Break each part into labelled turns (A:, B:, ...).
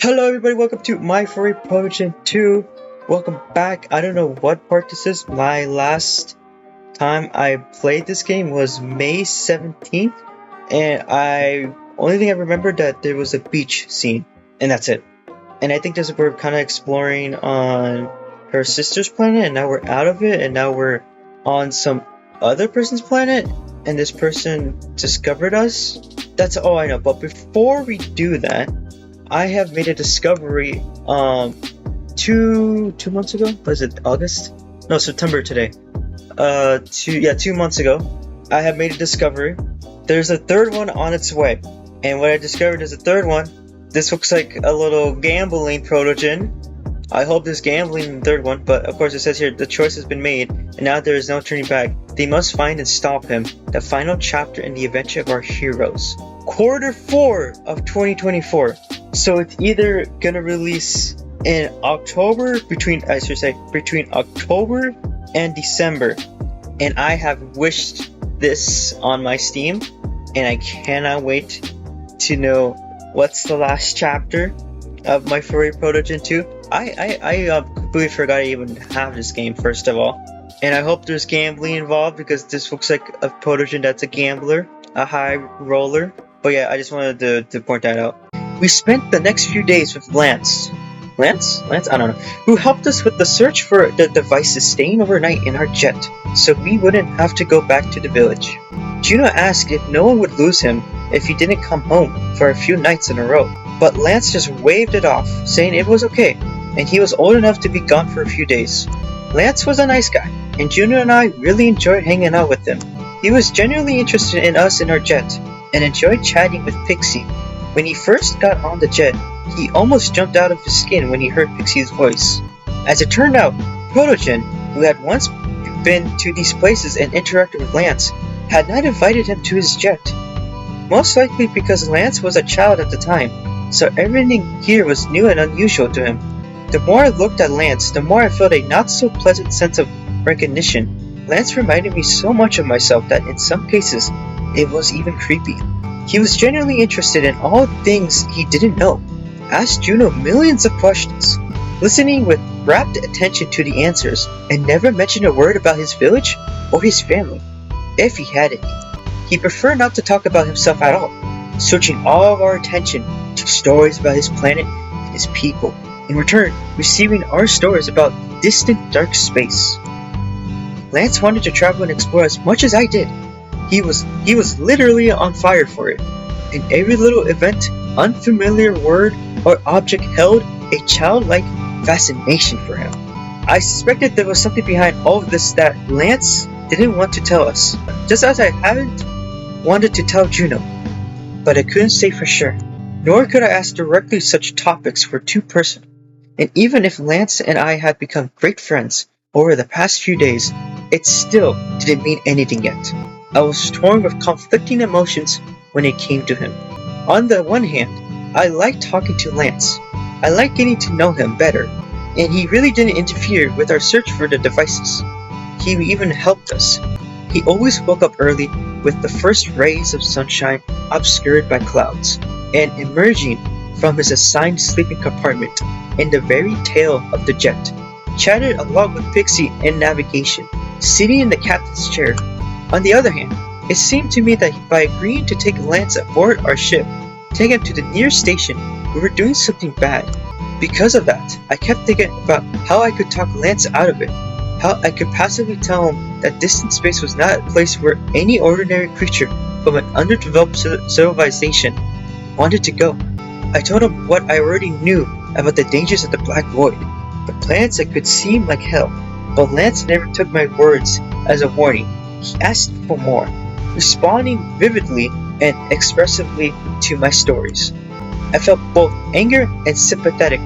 A: Hello everybody, welcome to my Furry Protogen 2. Welcome back. I don't know what part this is. My last time I played this game was May 17th, and only thing I remember that there was a beach scene, and that's it. And I think we're kind of exploring on her sister's planet, and now we're out of it, and now we're on some other person's planet, and this person discovered us. That's all I know. But before we do that, I have made a discovery 2 months ago. Was it August? No, September today. 2 months ago, I have made a discovery. There's a third one on its way, and what I discovered is a third one. This looks like a little gambling protogen. I hope there's gambling in the third one, but of course it says here the choice has been made, and now there is no turning back. They must find and stop him. The final chapter in the adventure of our heroes. Q4 of 2024. So it's either gonna release in October, between October and December. And I have wished this on my Steam, and I cannot wait to know what's the last chapter of my Furry Protogen 2. I completely forgot I even have this game, first of all. And I hope there's gambling involved, because this looks like a Protogen that's a gambler, a high roller. But yeah, I just wanted to point that out. We spent the next few days with Lance? I don't know. Who helped us with the search for the devices, staying overnight in our jet, so we wouldn't have to go back to the village. Juno asked if no one would lose him if he didn't come home for a few nights in a row, but Lance just waved it off, saying it was okay, and he was old enough to be gone for a few days. Lance was a nice guy, and Juno and I really enjoyed hanging out with him. He was genuinely interested in us in our jet, and enjoyed chatting with Pixie. When he first got on the jet, he almost jumped out of his skin when he heard Pixie's voice. As it turned out, Protogen, who had once been to these places and interacted with Lance, had not invited him to his jet. Most likely because Lance was a child at the time, so everything here was new and unusual to him. The more I looked at Lance, the more I felt a not-so-pleasant sense of recognition. Lance reminded me so much of myself that in some cases, it was even creepy. He was genuinely interested in all things he didn't know, asked Juno millions of questions, listening with rapt attention to the answers, and never mentioned a word about his village or his family, if he had any. He preferred not to talk about himself at all, switching all of our attention to stories about his planet and his people, in return receiving our stories about distant dark space. Lance wanted to travel and explore as much as I did. He was literally on fire for it, and every little event, unfamiliar word, or object held a childlike fascination for him. I suspected there was something behind all of this that Lance didn't want to tell us, just as I hadn't wanted to tell Juno. But I couldn't say for sure, nor could I ask directly such topics were too personal. And even if Lance and I had become great friends over the past few days, it still didn't mean anything yet. I was torn with conflicting emotions when it came to him. On the one hand, I liked talking to Lance. I liked getting to know him better, and he really didn't interfere with our search for the devices. He even helped us. He always woke up early with the first rays of sunshine obscured by clouds, and emerging from his assigned sleeping compartment in the very tail of the jet, chatted a lot with Pixie in navigation, sitting in the captain's chair. On the other hand, it seemed to me that by agreeing to take Lance aboard our ship, take him to the nearest station, we were doing something bad. Because of that, I kept thinking about how I could talk Lance out of it, how I could passively tell him that distant space was not a place where any ordinary creature from an underdeveloped civilization wanted to go. I told him what I already knew about the dangers of the Black Void, the planets that could seem like hell, but Lance never took my words as a warning. He asked for more, responding vividly and expressively to my stories. I felt both anger and sympathetic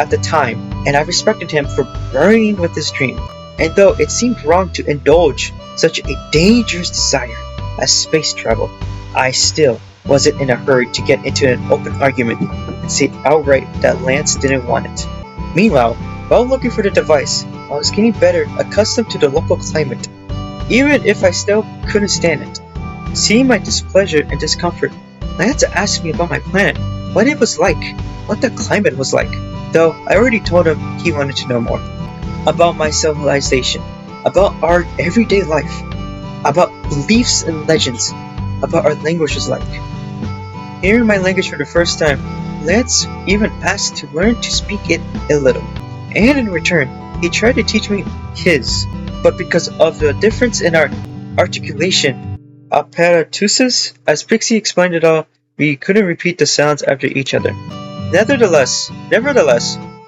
A: at the time, and I respected him for burning with his dream. And though it seemed wrong to indulge such a dangerous desire as space travel, I still wasn't in a hurry to get into an open argument and say outright that Lance didn't want it. Meanwhile, while looking for the device, I was getting better accustomed to the local climate, even if I still couldn't stand it. Seeing my displeasure and discomfort, Lance asked me about my planet, what it was like, what the climate was like, though I already told him he wanted to know more. About my civilization, about our everyday life, about beliefs and legends, about our language was like. Hearing my language for the first time, Lance even asked to learn to speak it a little, and in return, he tried to teach me his, but because of the difference in our articulation, apparatuses, as Pixie explained it all, we couldn't repeat the sounds after each other. Nevertheless,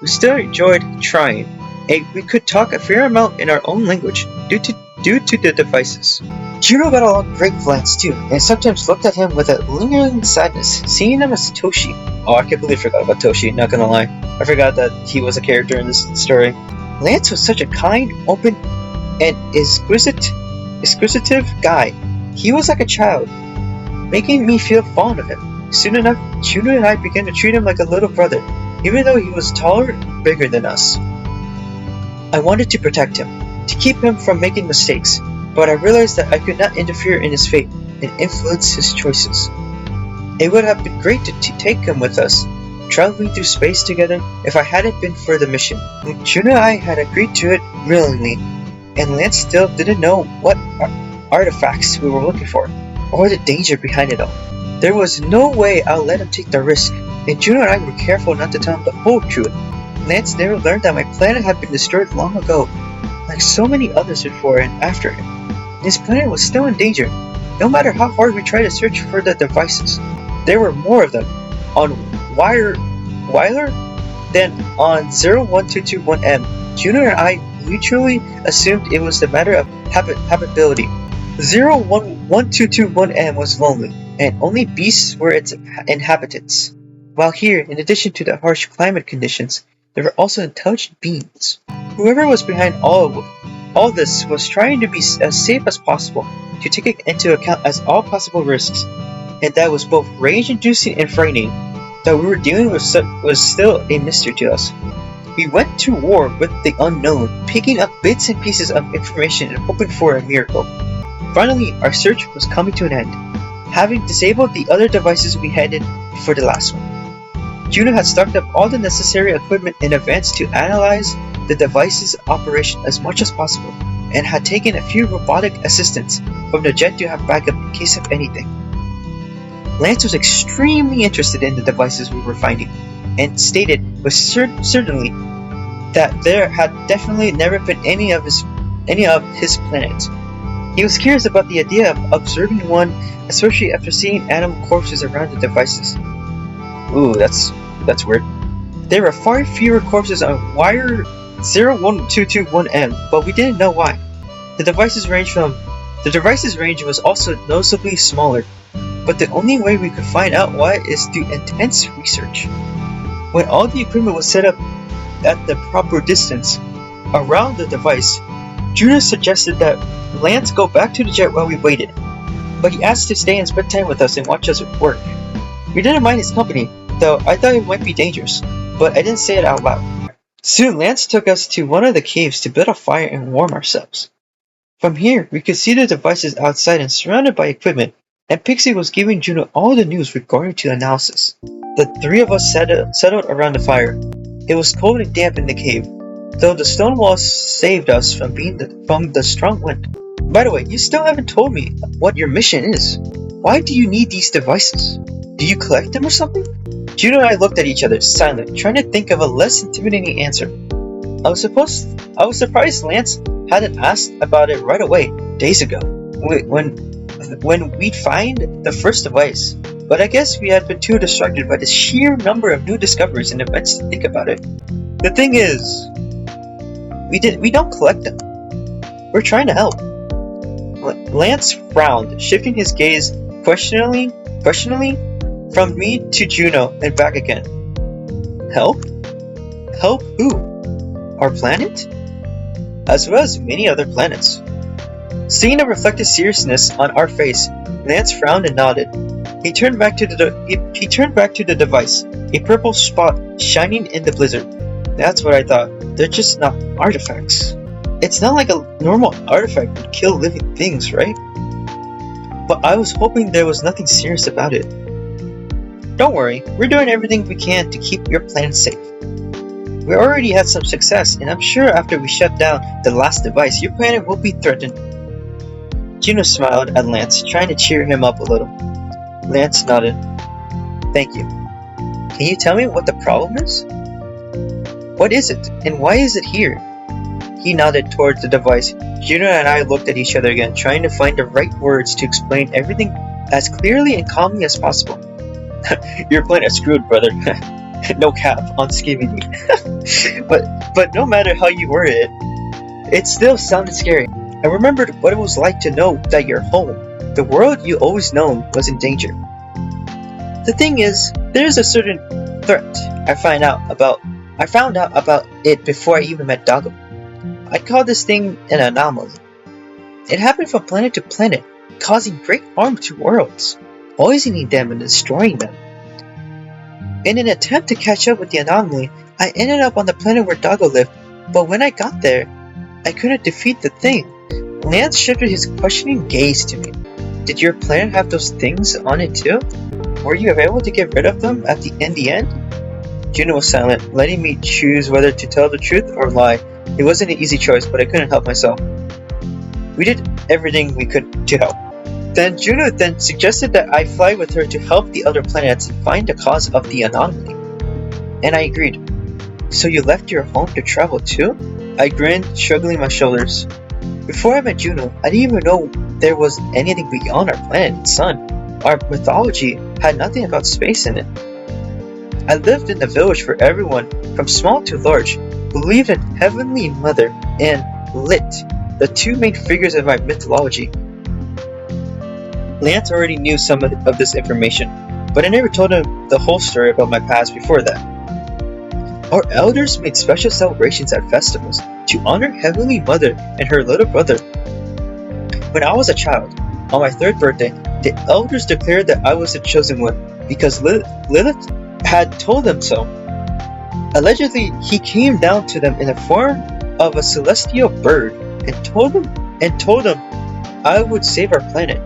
A: we still enjoyed trying, and we could talk a fair amount in our own language due to the devices. Juno got along great with Lance too, and sometimes looked at him with a lingering sadness, seeing him as Toshi. Oh, I completely forgot about Toshi, not gonna lie. I forgot that he was a character in this story. Lance was such a kind, open, and exquisitive guy. He was like a child, making me feel fond of him. Soon enough, Juno and I began to treat him like a little brother, even though he was taller and bigger than us. I wanted to protect him, to keep him from making mistakes, but I realized that I could not interfere in his fate and influence his choices. It would have been great to take him with us, traveling through space together, if I hadn't been for the mission. Juno and I had agreed to it willingly, and Lance still didn't know what artifacts we were looking for, or the danger behind it all. There was no way I'll let him take the risk, and Juno and I were careful not to tell him the whole truth. Lance never learned that my planet had been destroyed long ago, like so many others before and after him. His planet was still in danger, no matter how hard we tried to search for the devices. There were more of them on Weiler than on 01221M. Juno and I mutually assumed it was the matter of habitability. 01221M was lonely, and only beasts were its inhabitants. While here, in addition to the harsh climate conditions, there were also intelligent beings. Whoever was behind all this was trying to be as safe as possible, to take into account as all possible risks, and that was both rage-inducing and frightening. That we were dealing with was still a mystery to us. We went to war with the unknown, picking up bits and pieces of information and hoping for a miracle. Finally, our search was coming to an end. Having disabled the other devices, we headed for the last one. Juno had stocked up all the necessary equipment in advance to analyze the device's operation as much as possible, and had taken a few robotic assistants from the jet to have backup in case of anything. Lance was extremely interested in the devices we were finding, and stated with certainty that there had definitely never been any of his planets. He was curious about the idea of observing one, especially after seeing animal corpses around the devices. Ooh, that's weird. There were far fewer corpses on Wire 01221M, but we didn't know why. The device's range was also noticeably smaller, but the only way we could find out why is through intense research. When all the equipment was set up at the proper distance around the device, Juno suggested that Lance go back to the jet while we waited, but he asked to stay and spend time with us and watch us work. We didn't mind his company, though I thought it might be dangerous, but I didn't say it out loud. Soon Lance took us to one of the caves to build a fire and warm ourselves. From here, we could see the devices outside and surrounded by equipment, and Pixie was giving Juno all the news regarding to analysis. The three of us settled around the fire. It was cold and damp in the cave, though the stone walls saved us from the strong wind. By the way, you still haven't told me what your mission is. Why do you need these devices? Do you collect them or something? Juno and I looked at each other, silent, trying to think of a less intimidating answer. I was surprised Lance hadn't asked about it right away, days ago, when we'd find the first device. But I guess we had been too distracted by the sheer number of new discoveries and events to think about it. The thing is, we don't collect them. We're trying to help. Lance frowned, shifting his gaze questioningly from me to Juno and back again. Help? Help who? Our planet? As well as many other planets. Seeing the reflected seriousness on our face, Lance frowned and nodded. He turned back to the device, a purple spot shining in the blizzard. That's what I thought. They're just not artifacts. It's not like a normal artifact would kill living things, right? But I was hoping there was nothing serious about it. Don't worry, we're doing everything we can to keep your planet safe. We already had some success, and I'm sure after we shut down the last device, your planet will be threatened. Juno smiled at Lance, trying to cheer him up a little. Lance nodded. Thank you. Can you tell me what the problem is? What is it, and why is it here? He nodded towards the device. Juno and I looked at each other again, trying to find the right words to explain everything as clearly and calmly as possible. Your planet is screwed, brother. No cap on scamming me. but no matter how you word it, it still sounded scary. I remembered what it was like to know that your home, the world you always known, was in danger. The thing is, there's a certain threat I found out about it before I even met Doggo. I'd call this thing an anomaly. It happened from planet to planet, causing great harm to worlds, poisoning them and destroying them. In an attempt to catch up with the anomaly, I ended up on the planet where Doggo lived, but when I got there, I couldn't defeat the thing. Lance shifted his questioning gaze to me. Did your planet have those things on it too? Were you able to get rid of them in the end? Juno was silent, letting me choose whether to tell the truth or lie. It wasn't an easy choice, but I couldn't help myself. We did everything we could to help. Then Juno suggested that I fly with her to help the other planets and find the cause of the anomaly. And I agreed. So you left your home to travel too? I grinned, shrugging my shoulders. Before I met Juno, I didn't even know there was anything beyond our planet and sun. Our mythology had nothing about space in it. I lived in the village where everyone, from small to large, believed in Heavenly Mother and Lit, the two main figures of my mythology. Lance already knew some of this information, but I never told him the whole story about my past before that. Our elders made special celebrations at festivals to honor Heavenly Mother and her little brother. When I was a child, on my 3rd birthday, the elders declared that I was the chosen one because Lilith had told them so. Allegedly, he came down to them in the form of a celestial bird and told them I would save our planet.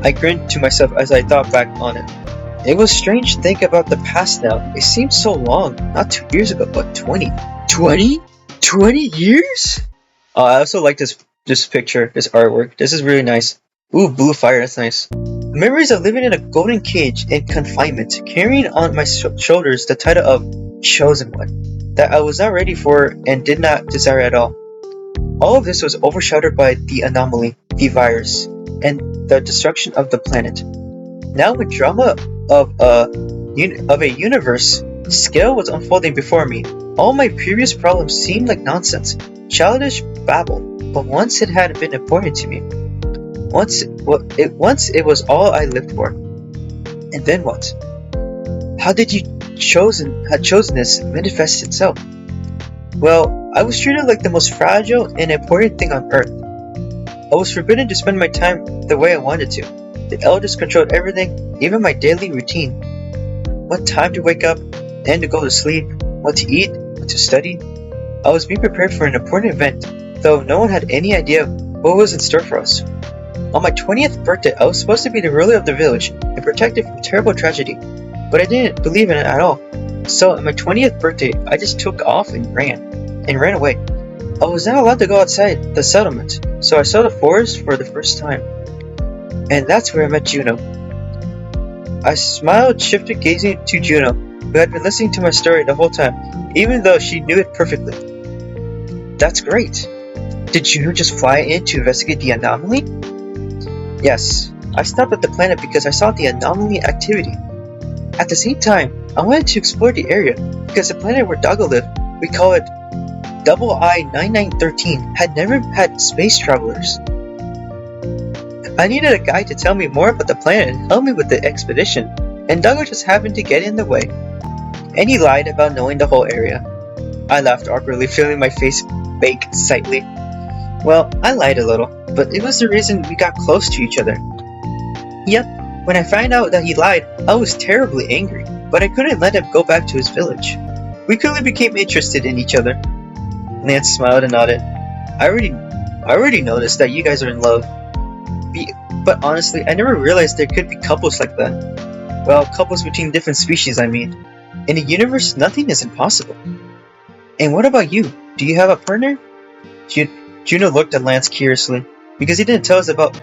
A: I grinned to myself as I thought back on it. It was strange to think about the past now. It seemed so long, not 2 years ago, but 20. 20 years? Oh, I also like this picture, this artwork. This is really nice. Ooh, blue fire, that's nice. Memories of living in a golden cage in confinement, carrying on my shoulders the title of Chosen One, that I was not ready for and did not desire at all. All of this was overshadowed by the anomaly, the virus, and the destruction of the planet. Now when drama of a universe scale was unfolding before me, all my previous problems seemed like nonsense, childish babble, but once it had been important to me. Once it was all I lived for. And then what? How did chosenness manifest itself? Well, I was treated like the most fragile and important thing on earth. I was forbidden to spend my time the way I wanted to. The elders controlled everything, even my daily routine. What time to wake up, and to go to sleep, what to eat, what to study. I was being prepared for an important event, though no one had any idea what was in store for us. On my 20th birthday, I was supposed to be the ruler of the village and protect it from terrible tragedy, but I didn't believe in it at all. So on my 20th birthday, I just took off and ran away. I was not allowed to go outside the settlement, so I saw the forest for the first time. And that's where I met Juno. I smiled, shifted gazing to Juno, who had been listening to my story the whole time, even though she knew it perfectly. That's great. Did Juno just fly in to investigate the anomaly? Yes, I stopped at the planet because I saw the anomaly activity. At the same time, I wanted to explore the area because the planet where Doggo lived, we call it Double I 9913, had never had space travelers. I needed a guide to tell me more about the planet and help me with the expedition, and Doggo just happened to get in the way. And he lied about knowing the whole area. I laughed awkwardly, feeling my face bake slightly. Well, I lied a little, but it was the reason we got close to each other. Yep, when I found out that he lied, I was terribly angry, but I couldn't let him go back to his village. We quickly became interested in each other. Lance smiled and nodded. I already noticed that you guys are in love. But honestly, I never realized there could be couples like that. Well, couples between different species, I mean. In a universe, nothing is impossible. And what about you? Do you have a partner? Juno looked at Lance curiously, because he didn't tell us about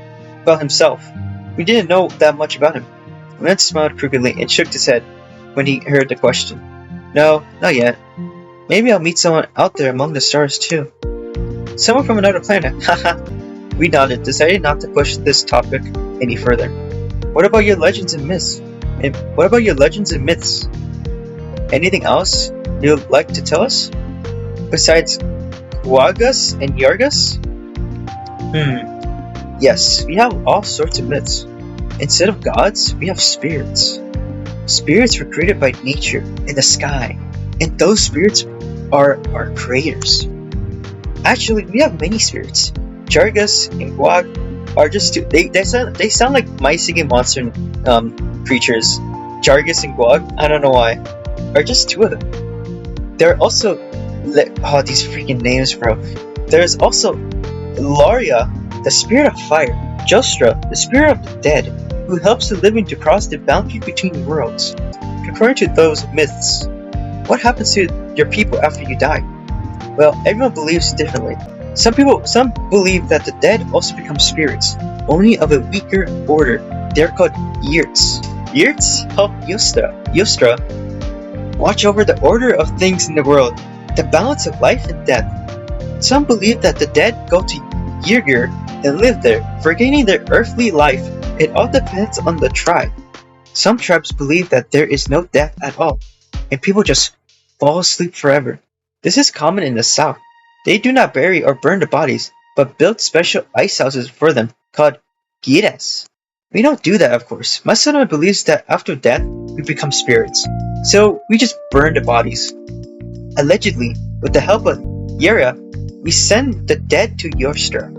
A: himself. We didn't know that much about him. Lance smiled crookedly and shook his head when he heard the question. No, not yet. Maybe I'll meet someone out there among the stars too. Someone from another planet, haha. We nodded, deciding not to push this topic any further. What about your legends and myths? Anything else you'd like to tell us? Besides Quaggas and Yargas? Yes, we have all sorts of myths. Instead of gods, we have spirits. Spirits were created by nature and the sky, and those spirits are our creators. Actually, we have many spirits. Jargas and Guag are just two. They sound like mice-singing monster creatures. Jargas and Guag, I don't know why, are just two of them. There are also these freaking names, bro. There's also Laria, the spirit of fire. Jostra, the spirit of the dead, who helps the living to cross the boundary between worlds. According to those myths, what happens to your people after you die? Well, everyone believes differently. Some believe that the dead also become spirits, only of a weaker order. They're called Yurts. Yurts help Yostra watch over the order of things in the world, the balance of life and death. Some believe that the dead go to Yrgir and live there, forgetting their earthly life. It all depends on the tribe. Some tribes believe that there is no death at all, and people just fall asleep forever. This is common in the south. They do not bury or burn the bodies, but build special ice houses for them, called gires. We don't do that, of course. My son believes that after death, we become spirits. So we just burn the bodies. Allegedly, with the help of Yera, we send the dead to Yostra.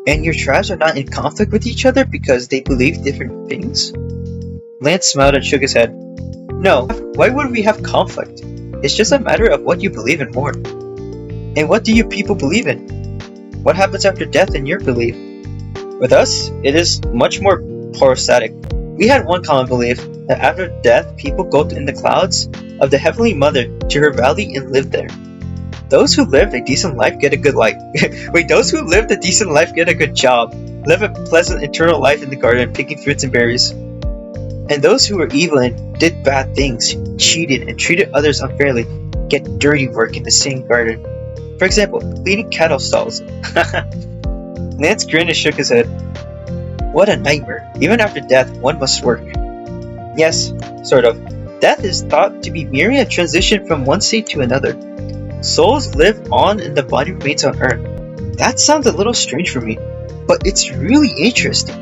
A: And your tribes are not in conflict with each other because they believe different things? Lance smiled and shook his head. No, why would we have conflict? It's just a matter of what you believe in more. And what do you people believe in? What happens after death in your belief? With us, it is much more prosatic. We had one common belief, that after death, people go in the clouds of the Heavenly Mother to her valley and live there. Those who lived a decent life get a good life. Those who lived a decent life get a good job, live a pleasant eternal life in the garden, picking fruits and berries. And those who were evil and did bad things, cheated and treated others unfairly, get dirty work in the same garden. For example, cleaning cattle stalls. Lance grinned and shook his head. What a nightmare. Even after death, one must work. Yes, sort of. Death is thought to be merely a transition from one state to another. Souls live on and the body remains on Earth. That sounds a little strange for me, but it's really interesting.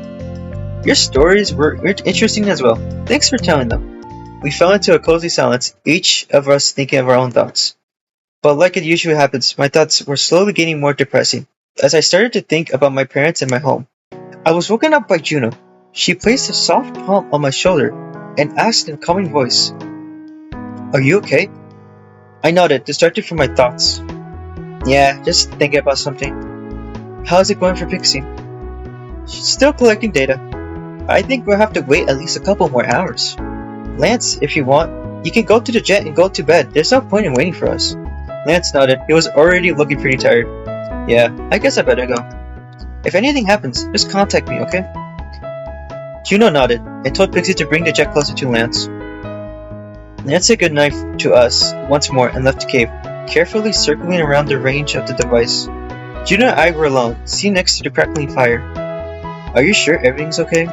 A: Your stories were interesting as well. Thanks for telling them. We fell into a cozy silence, each of us thinking of our own thoughts. But like it usually happens, my thoughts were slowly getting more depressing, as I started to think about my parents and my home. I was woken up by Juno. She placed a soft palm on my shoulder and asked in a calming voice, "Are you okay?" I nodded, distracted from my thoughts. Yeah, just thinking about something. How's it going for Pixie? She's still collecting data. I think we'll have to wait at least a couple more hours. Lance, if you want, you can go to the jet and go to bed. There's no point in waiting for us. Lance nodded. He was already looking pretty tired. Yeah, I guess I better go. If anything happens, just contact me, okay? Juno nodded and told Pixie to bring the jet closer to Lance. Lance said goodnight to us once more and left the cave, carefully circling around the range of the device. Juno and I were alone, sitting next to the crackling fire. Are you sure everything's okay?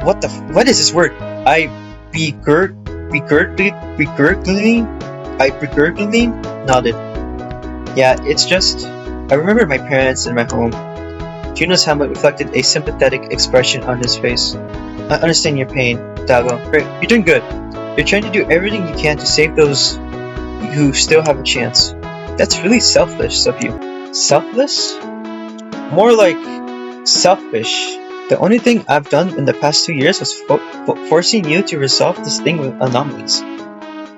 A: What is this word? Begurgling nodded. Yeah, it's just, I remember my parents and my home. Juno's helmet reflected a sympathetic expression on his face. I understand your pain, Dago. Great, you're doing good. You're trying to do everything you can to save those who still have a chance. That's really selfless of you. Selfless? More like selfish. The only thing I've done in the past 2 years was forcing you to resolve this thing with anomalies.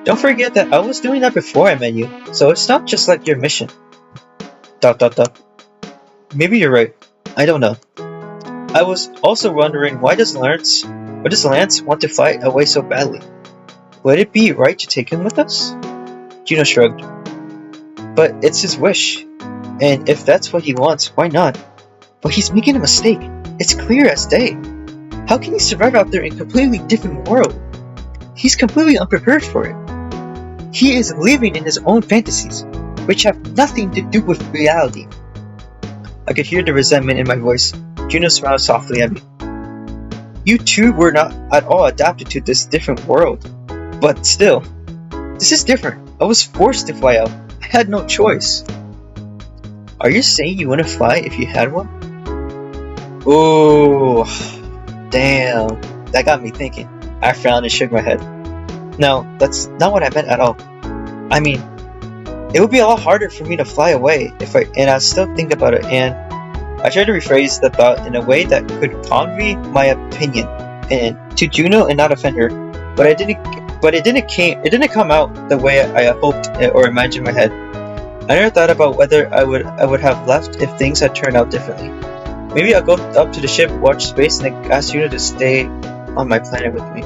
A: Don't forget that I was doing that before I met you, so it's not just like your mission. Maybe you're right. I don't know. I was also wondering why does Lance want to fly away so badly? Would it be right to take him with us? Juno shrugged. But it's his wish, and if that's what he wants, why not? But he's making a mistake. It's clear as day. How can he survive out there in a completely different world? He's completely unprepared for it. He is living in his own fantasies, which have nothing to do with reality. I could hear the resentment in my voice. Juno smiled softly at me. You two were not at all adapted to this different world. But still, this is different. I was forced to fly out. I had no choice. Are you saying you wouldn't fly if you had one? Oh, damn. That got me thinking. I frowned and shook my head. No, that's not what I meant at all. I mean, it would be a lot harder for me to fly away and I still think about it, and I tried to rephrase the thought in a way that could convey my opinion and to Juno and not offend her, but it didn't come out the way I hoped or imagined in my head. I never thought about whether I would have left if things had turned out differently. Maybe I'll go up to the ship, watch space, and then ask Juno to stay on my planet with me.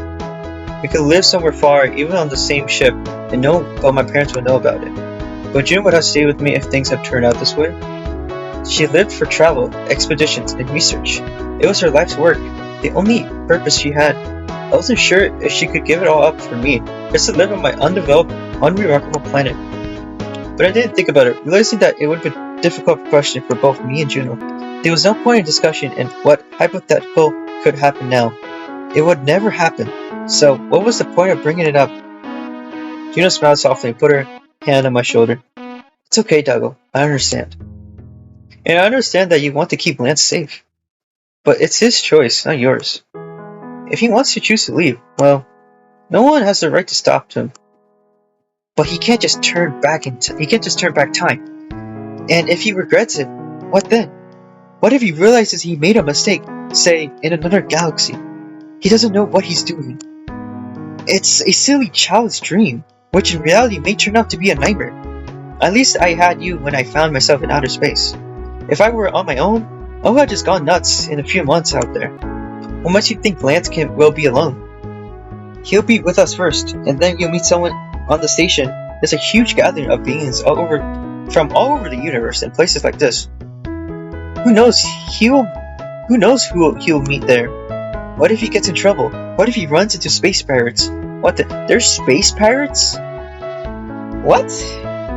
A: We could live somewhere far, even on the same ship, and but my parents would know about it. But Juno would have stayed with me if things had turned out this way. She lived for travel, expeditions, and research. It was her life's work, the only purpose she had. I wasn't sure if she could give it all up for me, just to live on my undeveloped, unremarkable planet. But I didn't think about it, realizing that it would be a difficult question for both me and Juno. There was no point in discussion in what hypothetical could happen now. It would never happen, so what was the point of bringing it up? Juno smiled softly and put her hand on my shoulder. It's okay, Doggo, I understand. And I understand that you want to keep Lance safe. But it's his choice, not yours. If he wants to choose to leave, well, no one has the right to stop him. But he can't just turn back time. And if he regrets it, what then? What if he realizes he made a mistake, say, in another galaxy? He doesn't know what he's doing. It's a silly child's dream, which in reality may turn out to be a nightmare. At least I had you when I found myself in outer space. If I were on my own, I would have just gone nuts in a few months out there. What makes you think Lance will be alone? He'll be with us first, and then you'll meet someone on the station. There's a huge gathering of beings from all over the universe and places like this. Who knows who he'll meet there? What if he gets in trouble? What if he runs into space pirates? There's space pirates? What?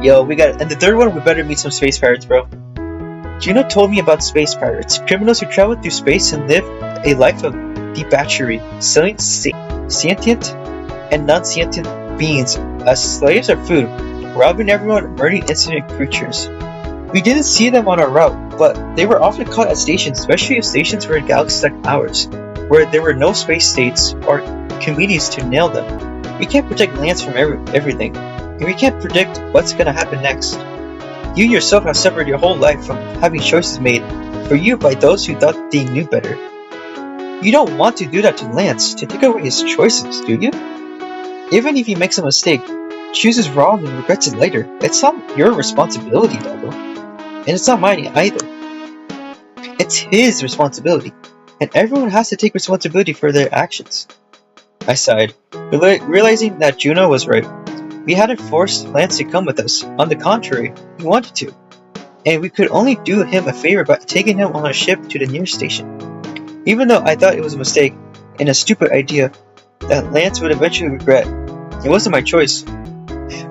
A: Yo, and the third one, we better meet some space pirates, bro. Juno told me about space pirates, criminals who travel through space and live a life of debauchery, selling sentient and non-sentient beings as slaves or food, robbing everyone, murdering innocent creatures. We didn't see them on our route, but they were often caught at stations, especially if stations were in galaxies like ours, where there were no space states or comedies to nail them. We can't protect Lance from everything, and we can't predict what's gonna happen next. You yourself have suffered your whole life from having choices made for you by those who thought they knew better. You don't want to do that to Lance, to take away his choices, do you? Even if he makes a mistake, chooses wrong and regrets it later, it's not your responsibility, Doggo. And it's not mine either. It's his responsibility, and everyone has to take responsibility for their actions. I sighed, realizing that Juno was right. We hadn't forced Lance to come with us. On the contrary, he wanted to. And we could only do him a favor by taking him on a ship to the nearest station. Even though I thought it was a mistake and a stupid idea that Lance would eventually regret, it wasn't my choice.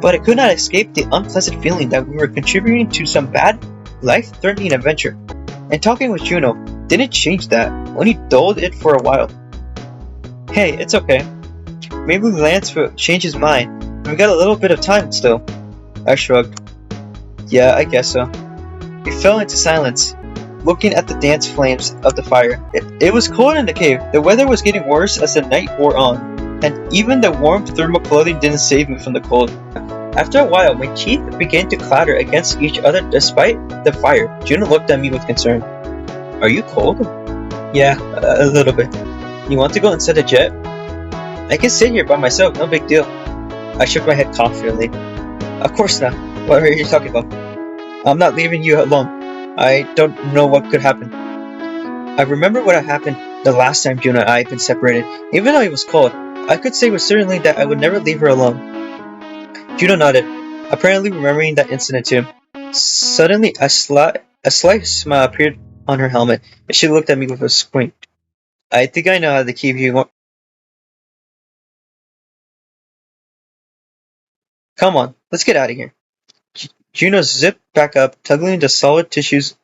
A: But I could not escape the unpleasant feeling that we were contributing to some bad, life-threatening adventure. And talking with Juno didn't change that, only dulled it for a while. Hey, it's okay. Maybe Lance will change his mind. We got a little bit of time still. I shrugged. Yeah, I guess so. We fell into silence, looking at the dance flames of the fire. It was cold in the cave. The weather was getting worse as the night wore on, and even the warm thermal clothing didn't save me from the cold. After a while, my teeth began to clatter against each other despite the fire. Juno looked at me with concern. Are you cold? Yeah, a little bit. You want to go inside the jet? I can sit here by myself, no big deal. I shook my head confidently. Of course not. What are you talking about? I'm not leaving you alone. I don't know what could happen. I remember what had happened the last time Juno and I had been separated. Even though it was cold, I could say with certainty that I would never leave her alone. Juno nodded, apparently remembering that incident too. Suddenly, a slight smile appeared on her helmet, and she looked at me with a squint. I think I know how to keep you. Come on, let's get out of here. Juno zipped back up, tugging the solid tissues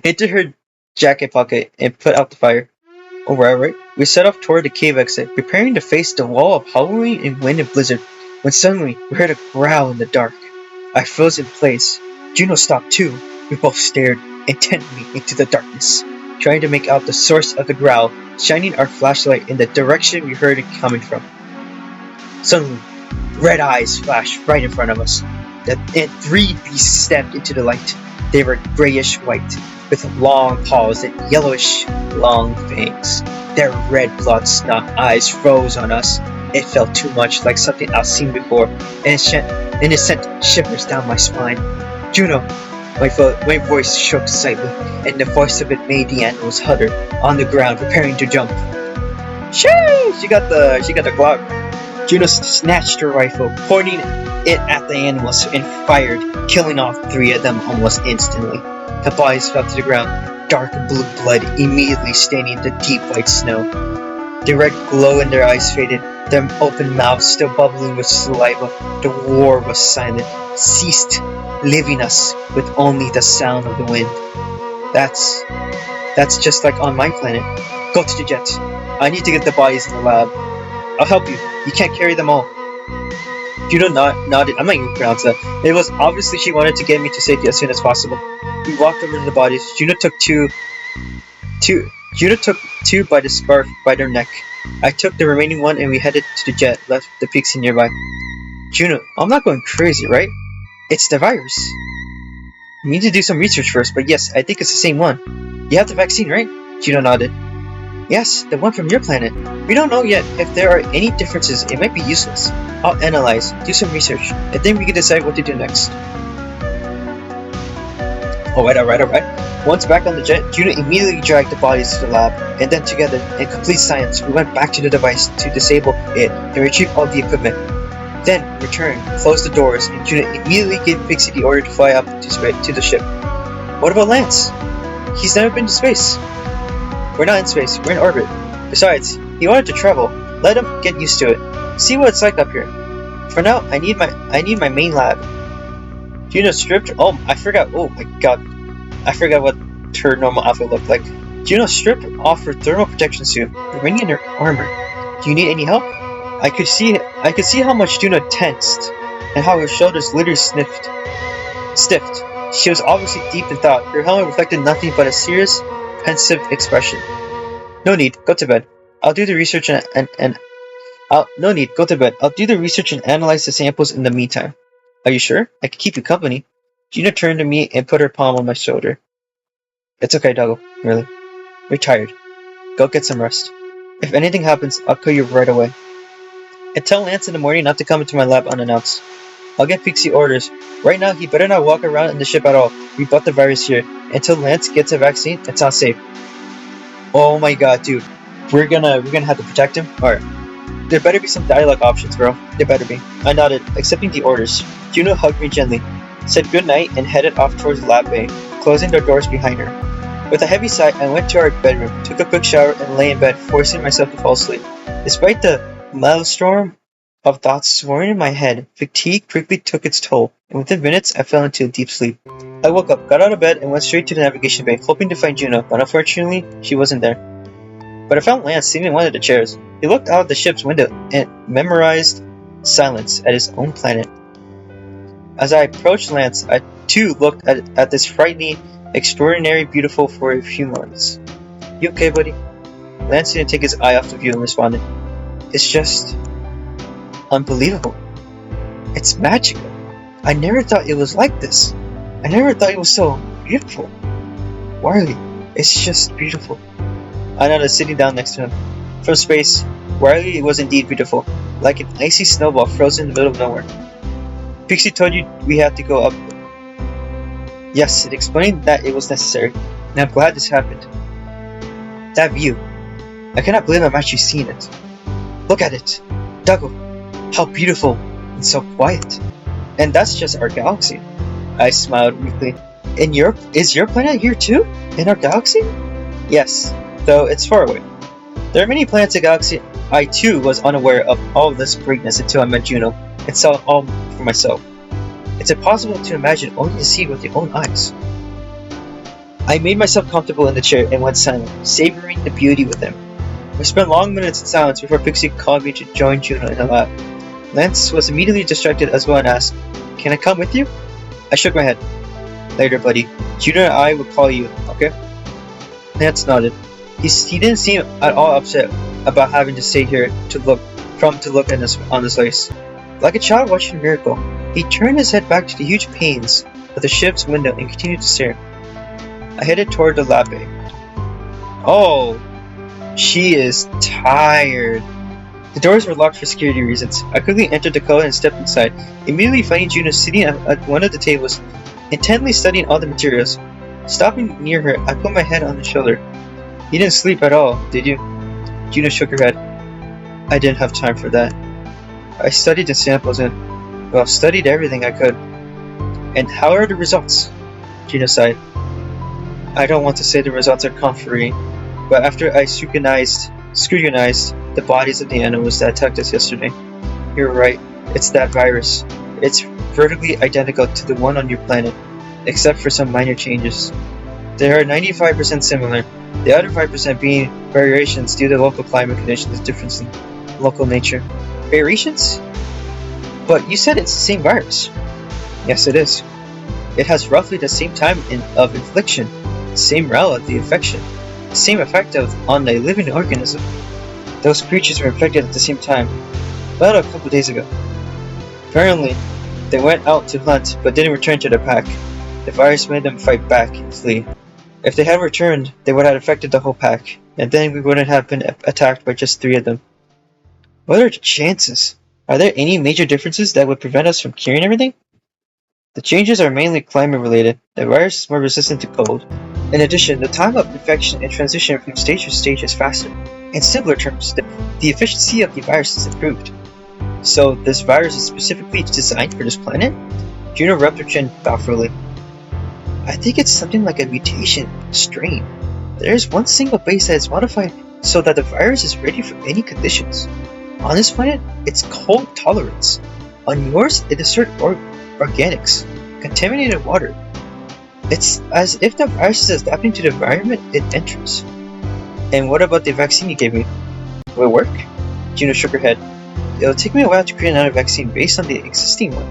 A: into her jacket pocket and put out the fire. Alright, we set off toward the cave exit, preparing to face the wall of howling and wind and blizzard, when suddenly we heard a growl in the dark. I froze in place. Juno stopped too. We both stared intently into the darkness, trying to make out the source of the growl, shining our flashlight in the direction we heard it coming from. Suddenly, red eyes flashed right in front of us, and three beasts stepped into the light. They were grayish white, with long paws and yellowish long fangs. Their red blood-snot eyes froze on us. It felt too much like something I've seen before, and it sent shivers down my spine. Juno! My voice shook slightly, and the voice of it made the animals huddle on the ground, preparing to jump. Shoo! She got the Glock. Juno snatched her rifle, pointing it at the animals, and fired, killing off three of them almost instantly. The bodies fell to the ground, dark blue blood immediately staining the deep white snow. The red glow in their eyes faded, their open mouths still bubbling with saliva. The war was silent, ceased, leaving us with only the sound of the wind. That's just like on my planet. Go to the jet. I need to get the bodies in the lab. I'll help you. You can't carry them all. Juno nodded. I'm not even pronounce that. It was obviously she wanted to get me to safety as soon as possible. We walked over to the bodies. Juno took two by the scarf by their neck. I took the remaining one and we headed to the jet, left the pixie nearby. Juno, I'm not going crazy, right? It's the virus. We need to do some research first, but yes, I think it's the same one. You have the vaccine, right? Juno nodded. Yes, the one from your planet. We don't know yet if there are any differences. It might be useless. I'll analyze, do some research, and then we can decide what to do next. Alright. Once back on the jet, Juno immediately dragged the bodies to the lab, and then together, in complete silence, we went back to the device to disable it and retrieve all the equipment. Then, returned, closed the doors, and Juno immediately gave Pixie the order to fly up to the ship. What about Lance? He's never been to space. We're not in space, we're in orbit. Besides, he wanted to travel. Let him get used to it. See what it's like up here. For now, I need my main lab. Juno stripped. Oh, I forgot. Oh my god, I forgot what her normal outfit looked like. Juno stripped off her thermal protection suit, remaining in her armor. Do you need any help? I could see how much Juno tensed, and how her shoulders literally stiffed. She was obviously deep in thought. Her helmet reflected nothing but a serious, pensive expression. No need. Go to bed. I'll do the research No need. Go to bed. I'll do the research and analyze the samples in the meantime. Are you sure? I can keep you company. Gina turned to me and put her palm on my shoulder. It's okay, Doggo. Really. You're tired. Go get some rest. If anything happens, I'll call you right away. And tell Lance in the morning not to come into my lab unannounced. I'll get Pixie orders. Right now, he better not walk around in the ship at all. We bought the virus here. Until Lance gets a vaccine, it's not safe. Oh my god, dude. We're gonna have to protect him? Alright. There better be some dialogue options, bro. There better be. I nodded, accepting the orders. Juno hugged me gently, said goodnight, and headed off towards the lab bay, closing the doors behind her. With a heavy sigh, I went to our bedroom, took a quick shower, and lay in bed, forcing myself to fall asleep. Despite the maelstrom of thoughts swirling in my head, fatigue quickly took its toll, and within minutes I fell into a deep sleep. I woke up, got out of bed, and went straight to the navigation bay, hoping to find Juno, but unfortunately, she wasn't there. But I found Lance sitting in one of the chairs. He looked out of the ship's window and memorized silence at his own planet. As I approached Lance, I too looked at this frightening, extraordinary, beautiful for a few moments. You okay, buddy? Lance didn't take his eye off the view and responded. It's just unbelievable. It's magical. I never thought it was like this. I never thought it was so beautiful. Wiley, it's just beautiful. I nodded, sitting down next to him. From space, Wiley was indeed beautiful, like an icy snowball frozen in the middle of nowhere. Pixie told you we had to go up. Yes, it explained that it was necessary, and I'm glad this happened. That view. I cannot believe I'm actually seeing it. Look at it. Dago. How beautiful and so quiet. And that's just our galaxy. I smiled weakly. Is your planet here too? In our galaxy? Yes, though it's far away. There are many planets in the galaxy. I too was unaware of all this greatness until I met Juno and saw it all for myself. It's impossible to imagine only to see with your own eyes. I made myself comfortable in the chair and went silent, savoring the beauty with him. We spent long minutes in silence before Pixie called me to join Juno in the lab. Lance was immediately distracted as well and asked, "Can I come with you?" I shook my head. "Later, buddy. Juno and I will call you, okay?" Lance nodded. He didn't seem at all upset about having to stay here to look on this place. Like a child watching a miracle, he turned his head back to the huge panes of the ship's window and continued to stare. I headed toward the lab bay. Oh, she is tired. The doors were locked for security reasons. I quickly entered the code and stepped inside, immediately finding Juno sitting at one of the tables, intently studying all the materials. Stopping near her, I put my head on her shoulder. "You didn't sleep at all, did you?" Juno shook her head. "I didn't have time for that. I studied the samples and, well, studied everything I could." "And how are the results?" Juno sighed. "I don't want to say the results are comforting, but after I scrutinized the bodies of the animals that attacked us yesterday, you're right, it's that virus. It's vertically identical to the one on your planet, except for some minor changes. They are 95% similar, the other 5% being variations due to local climate conditions, difference in local nature." "Variations? But you said it's the same virus." "Yes, it is. It has roughly the same time of infliction, the same route of the infection, the same effect on a living organism. Those creatures were infected at the same time, about a couple days ago. Apparently, they went out to hunt but didn't return to their pack. The virus made them fight back and flee. If they had returned, they would have affected the whole pack, and then we wouldn't have been attacked by just 3 of them. What are the chances? Are there any major differences that would prevent us from curing everything?" "The changes are mainly climate related. The virus is more resistant to cold. In addition, the time of infection and transition from stage to stage is faster. In simpler terms, the efficiency of the virus is improved." "So this virus is specifically designed for this planet?" Juno rubbed her chin thoughtfully. "I think it's something like a mutation strain. There is one single base that is modified so that the virus is ready for any conditions. On this planet, it's cold tolerance. On yours, it is certain organics, contaminated water. It's as if the virus is adapting to the environment it enters." "And what about the vaccine you gave me? Will it work?" Juno shook her head. "It'll take me a while to create another vaccine based on the existing one,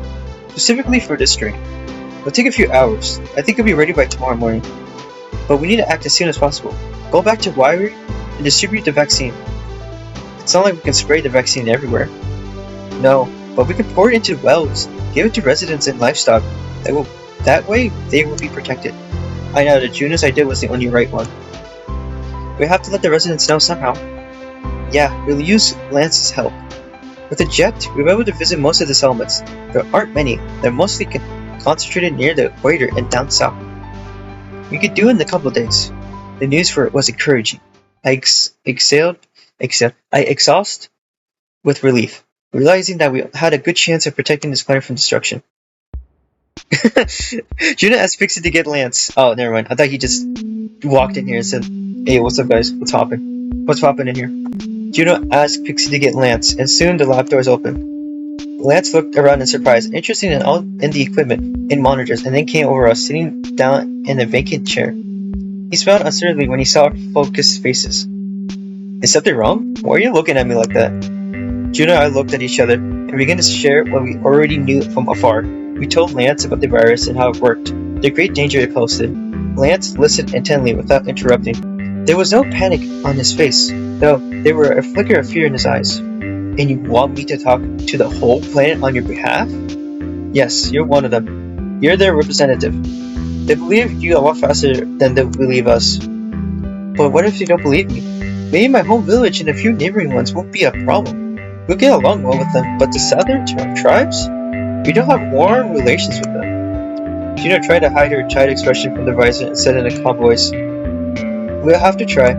A: specifically for this strain. It'll take a few hours. I think it'll be ready by tomorrow morning. But we need to act as soon as possible. Go back to Wiry and distribute the vaccine. It's not like we can spray the vaccine everywhere." "No, but we can pour it into wells, give it to residents and livestock. That way, they will be protected." I nodded. Juno's idea was the only right one. "We have to let the residents know somehow." "Yeah, we'll use Lance's help. With a jet, we'll be able to visit most of the settlements. There aren't many. They're mostly concentrated near the equator and down south. We could do it in a couple of days." The news for it was encouraging. I exhausted with relief, realizing that we had a good chance of protecting this planet from destruction. Juno asked Pixie to get Lance. Oh, never mind. I thought he just walked in here and said, "Hey, what's up, guys? What's poppin'? What's poppin' in here?" Juno asked Pixie to get Lance, and soon the lab doors opened. Lance looked around in surprise, interested in the equipment and monitors, and then came over us, sitting down in a vacant chair. He smiled uncertainly when he saw our focused faces. "Is something wrong? Why are you looking at me like that?" Juno and I looked at each other and began to share what we already knew from afar. We told Lance about the virus and how it worked, the great danger it posed. Lance listened intently without interrupting. There was no panic on his face, though there were a flicker of fear in his eyes. "And you want me to talk to the whole planet on your behalf?" "Yes, you're one of them. You're their representative. They believe you a lot faster than they believe us." "But what if they don't believe me? Maybe my home village and a few neighboring ones won't be a problem. We'll get along well with them, but the southern tribes? We don't have warm relations with them." Juno tried to hide her tired expression from the visor and said in a calm voice, "We'll have to try."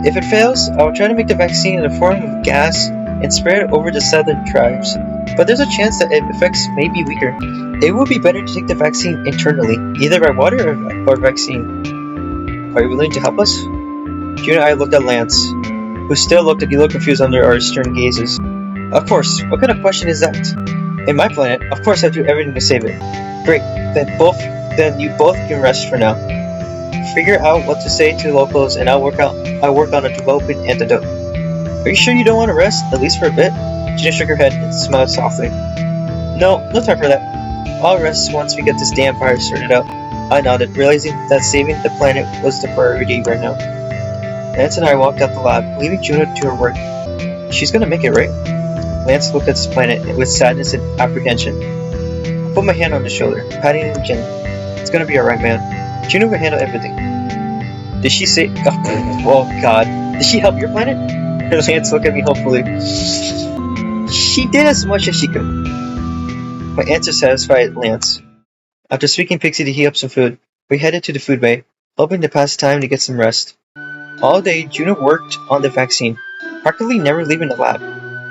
A: If it fails, I will try to make the vaccine in the form of gas and spread it over the southern tribes. But there's a chance that its effects may be weaker. It would be better to take the vaccine internally, either by water or vaccine. Are you willing to help us? June and I looked at Lance, who still looked a little confused under our stern gazes. Of course, what kind of question is that? In my planet, of course I'd do everything to save it. Great, then you both can rest for now. Figure out what to say to locals and I'll work on a developing antidote. Are you sure you don't want to rest, at least for a bit? Gina shook her head and smiled softly. No time for that. I'll rest once we get this damn fire sorted out. I nodded, realizing that saving the planet was the priority right now. Lance and I walked out the lab, leaving Juno to her work. She's gonna make it, right? Lance looked at his planet with sadness and apprehension. I put my hand on his shoulder, patting him gently. It's gonna be alright, man. Juno will handle everything. Did she say... Oh god. Did she help your planet? Lance looked at me hopefully. She did as much as she could. My answer satisfied Lance. After speaking Pixie to heat up some food, we headed to the food bay, hoping to pass time to get some rest. All day, Juno worked on the vaccine, practically never leaving the lab.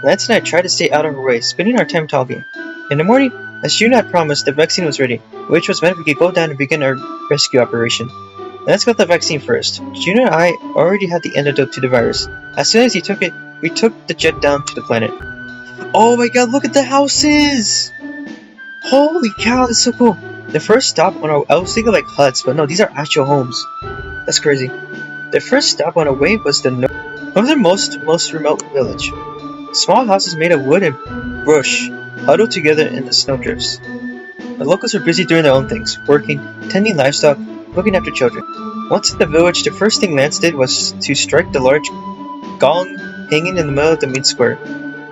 A: Lance and I tried to stay out of her way, spending our time talking. In the morning, as Juno had promised, the vaccine was ready, which was meant we could go down and begin our rescue operation. Lance got the vaccine first. Juno and I already had the antidote to the virus. As soon as he took it, we took the jet down to the planet. Oh my god, look at the houses! Holy cow, that's so cool! The first stop on our... I was thinking like huts, but no, these are actual homes. That's crazy. The first stop on our way was one of the most remote village. Small houses made of wood and brush, huddled together in the snowdrifts. The locals were busy doing their own things, working, tending livestock, looking after children. Once in the village, the first thing Lance did was to strike the large gong hanging in the middle of the main square.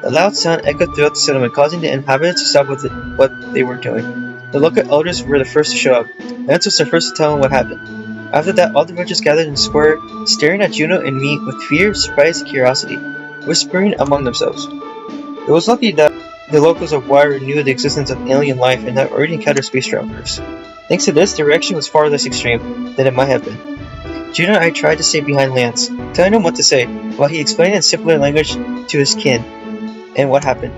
A: The loud sound echoed throughout the settlement, causing the inhabitants to stop with what they were doing. The local elders were the first to show up. Lance was the first to tell them what happened. After that, all the villagers gathered in the square, staring at Juno and me with fear, surprise, and curiosity, whispering among themselves. It was lucky that the locals of Wire knew the existence of alien life and had already encountered space travelers. Thanks to this, the reaction was far less extreme than it might have been. Juno and I tried to stay behind Lance, telling him what to say, while he explained in simpler language to his kin, and what happened.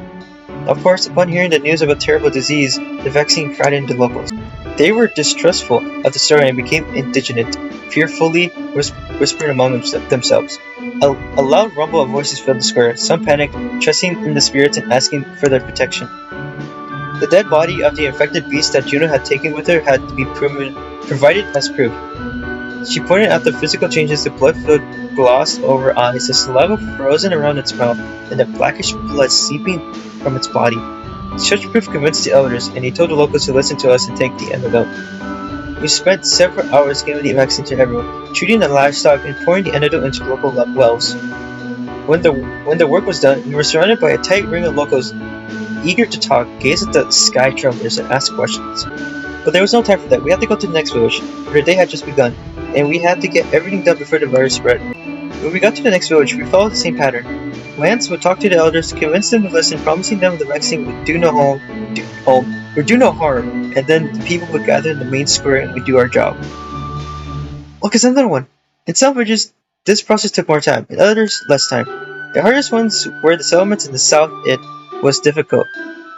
A: Of course, upon hearing the news of a terrible disease, the vaccine frightened the locals. They were distrustful of the story and became indignant, fearfully whispering among themselves. A loud rumble of voices filled the square. Some panicked, trusting in the spirits and asking for their protection. The dead body of the infected beast that Juno had taken with her had to be provided as proof. She pointed out the physical changes: the blood-filled glossed over eyes, the saliva frozen around its mouth, and the blackish blood seeping from its body. Such proof convinced the elders, and they told the locals to listen to us and take the antidote. We spent several hours giving the vaccine to everyone, treating the livestock and pouring the antidote into local wells. When the work was done, we were surrounded by a tight ring of locals, eager to talk, gaze at the sky travelers, and ask questions. But there was no time for that. We had to go to the next village, where the day had just begun, and we had to get everything done before the virus spread. When we got to the next village, we followed the same pattern. Lance would talk to the elders, convince them to listen, promising them the vaccine would do no harm, and then the people would gather in the main square and we'd do our job. Look, it's another one! In some villages, this process took more time, in others, less time. The hardest ones were the settlements in the south. It was difficult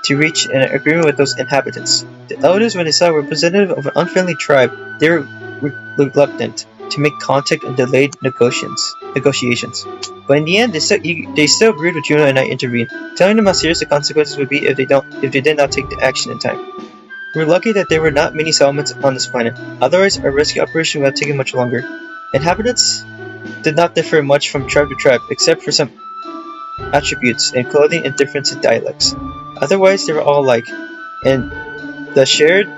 A: to reach an agreement with those inhabitants. The elders, when they saw a representative of an unfriendly tribe, they were reluctant to make contact and delayed negotiations. But in the end, they still agreed with Juno and I intervened, telling them how serious the consequences would be if they did not take the action in time. We were lucky that there were not many settlements on this planet, otherwise our rescue operation would have taken much longer. Inhabitants did not differ much from tribe to tribe, except for some attributes and clothing and difference in dialects. Otherwise, they were all alike, and the shared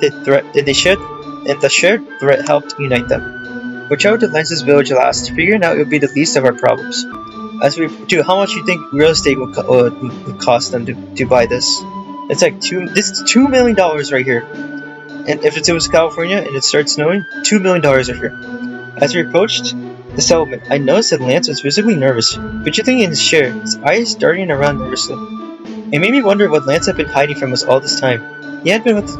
A: threat helped unite them. We traveled to Lance's village last, figuring out it would be the least of our problems. As we do, how much you think real estate would cost them to buy this? It's like $2 million right here. And if it was California and it started snowing, $2 million right here. As we approached the settlement, I noticed that Lance was visibly nervous, fidgeting in his chair, his eyes darting around nervously. It made me wonder what Lance had been hiding from us all this time. He had been with...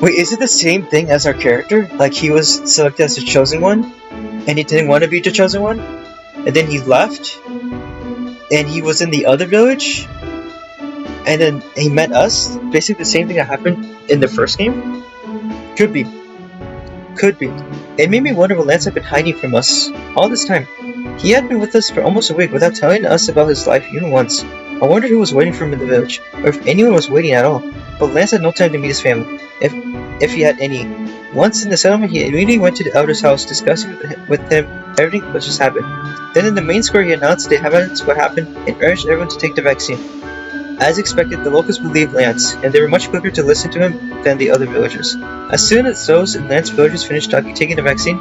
A: Wait, is it the same thing as our character? Like he was selected as the chosen one? And he didn't want to be the chosen one? and then he left, and he was in the other village, and then he met us. Basically, the same thing that happened in the first game. Could be. Could be. It made me wonder what Lance had been hiding from us all this time. He had been with us for almost a week without telling us about his life even once. I wondered who was waiting for him in the village, or if anyone was waiting at all. But Lance had no time to meet his family, if he had any. Once in the settlement, he immediately went to the elder's house, discussing with him everything that just happened. Then in the main square, he announced the evidence what happened and urged everyone to take the vaccine. As expected, the locals believed Lance, and they were much quicker to listen to him than the other villagers. As soon as those in Lance's villagers finished taking the vaccine,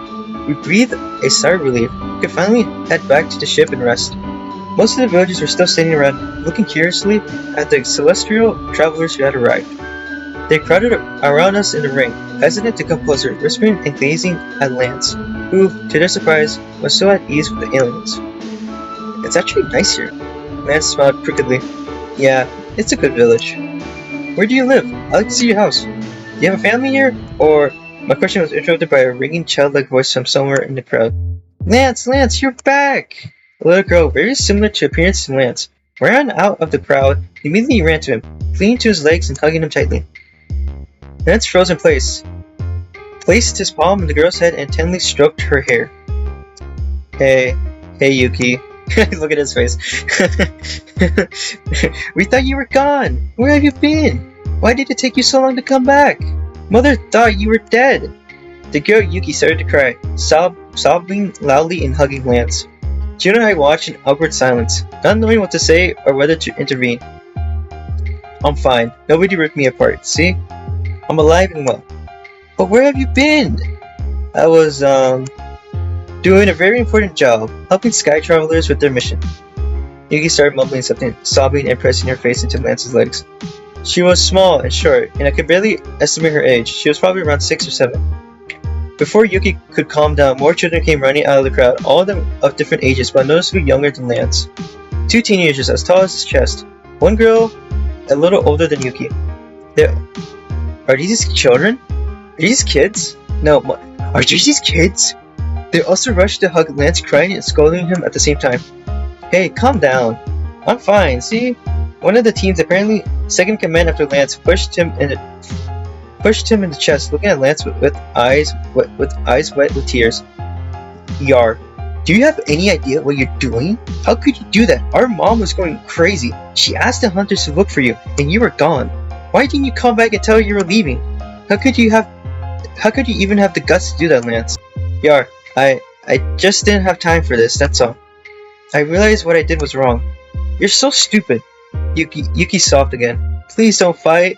A: we breathed a sigh of relief. We could finally head back to the ship and rest. Most of the villagers were still standing around, looking curiously at the celestial travelers who had arrived. They crowded around us in the ring, hesitant to come closer, whispering and gazing at Lance, who, to their surprise, was so at ease with the aliens. It's actually nice here. Lance smiled crookedly. Yeah, it's a good village. Where do you live? I'd like to see your house. Do you have a family here? Or... My question was interrupted by a ringing childlike voice from somewhere in the crowd. Lance, you're back! A little girl, very similar to appearance to Lance, ran out of the crowd, immediately ran to him, clinging to his legs and hugging him tightly. Lance froze in place, placed his palm on the girl's head and tenderly stroked her hair. Hey Yuki. Look at his face. We thought you were gone! Where have you been? Why did it take you so long to come back? Mother thought you were dead! The girl Yuki started to cry, sobbing loudly and hugging Lance. Juno and I watched in awkward silence, not knowing what to say or whether to intervene. I'm fine. Nobody ripped me apart, see? I'm alive and well. But where have you been? I was, doing a very important job, helping sky travelers with their mission. Yuki started mumbling something, sobbing and pressing her face into Lance's legs. She was small and short, and I could barely estimate her age. She was probably around 6 or 7. Before Yuki could calm down, more children came running out of the crowd, all of them of different ages, but noticeably younger than Lance. 2 teenagers as tall as his chest. One girl a little older than Yuki. Are these children? Are these kids? No, are these kids? They also rushed to hug Lance, crying and scolding him at the same time. Hey, calm down. I'm fine, see? One of the teens, apparently second command after Lance, pushed him in the chest, looking at Lance with eyes wet with tears. Yar, do you have any idea what you're doing? How could you do that? Our mom was going crazy. She asked the hunters to look for you, and you were gone. Why didn't you come back and tell her you were leaving? How could you even have the guts to do that, Lance? Yar, I just didn't have time for this, that's all. I realized what I did was wrong. You're so stupid. Yuki sobbed again. Please don't fight.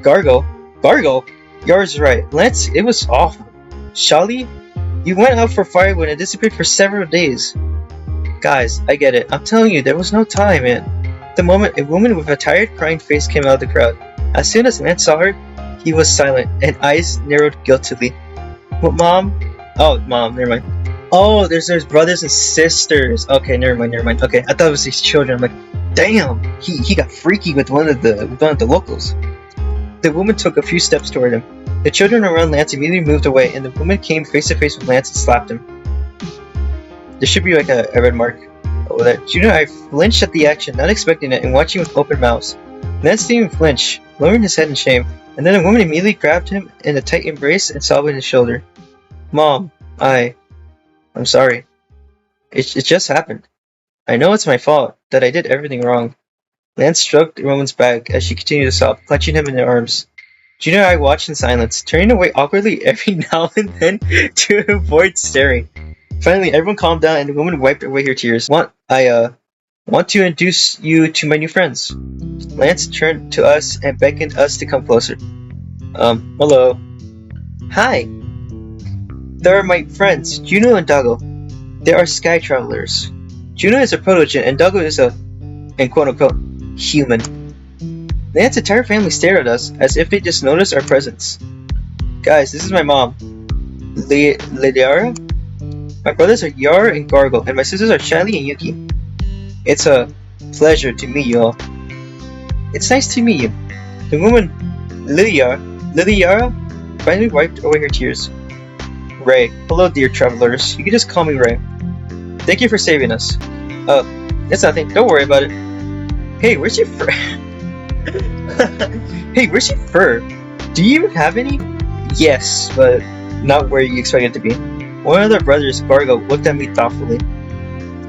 A: Gargle? Yar's right. Lance, it was awful. Shali, you went out for firewood and disappeared for several days. Guys, I get it. I'm telling you, there was no time, man. At the moment, a woman with a tired, crying face came out of the crowd. As soon as Lance saw her, he was silent, and eyes narrowed guiltily. What, Mom? Oh, Mom, never mind. Oh, there's brothers and sisters. Okay, never mind. Okay, I thought it was these children. I'm like, damn, he got freaky with one of the locals. The woman took a few steps toward him. The children around Lance immediately moved away, and the woman came face to face with Lance and slapped him. There should be like a red mark over there. Juno and I flinched at the action, not expecting it, and watching with open mouths. Lance didn't even flinch, lowering his head in shame, and then the woman immediately grabbed him in a tight embrace and sobbed his shoulder. Mom, I'm sorry. It just happened. I know it's my fault, that I did everything wrong. Lance stroked the woman's back as she continued to sob, clutching him in her arms. Gina and I watched in silence, turning away awkwardly every now and then to avoid staring. Finally, everyone calmed down and the woman wiped away her tears. I want to introduce you to my new friends. Lance turned to us and beckoned us to come closer. Hello. Hi. They are my friends, Juno and Dago. They are sky travelers. Juno is a protogen and Dago is a, and quote-unquote, human. Lance's entire family stared at us as if they just noticed our presence. Guys, this is my mom, Lydiara. My brothers are Yar and Gargle, and my sisters are Shali and Yuki. It's a pleasure to meet you all. It's nice to meet you. The woman, Lydiara, finally wiped away her tears. Ray. Hello, dear travelers. You can just call me Ray. Thank you for saving us. It's nothing. Don't worry about it. Hey, where's your fur? Hey, where's your fur? Do you even have any? Yes, but not where you expect it to be. One of their brothers, Gargo, looked at me thoughtfully.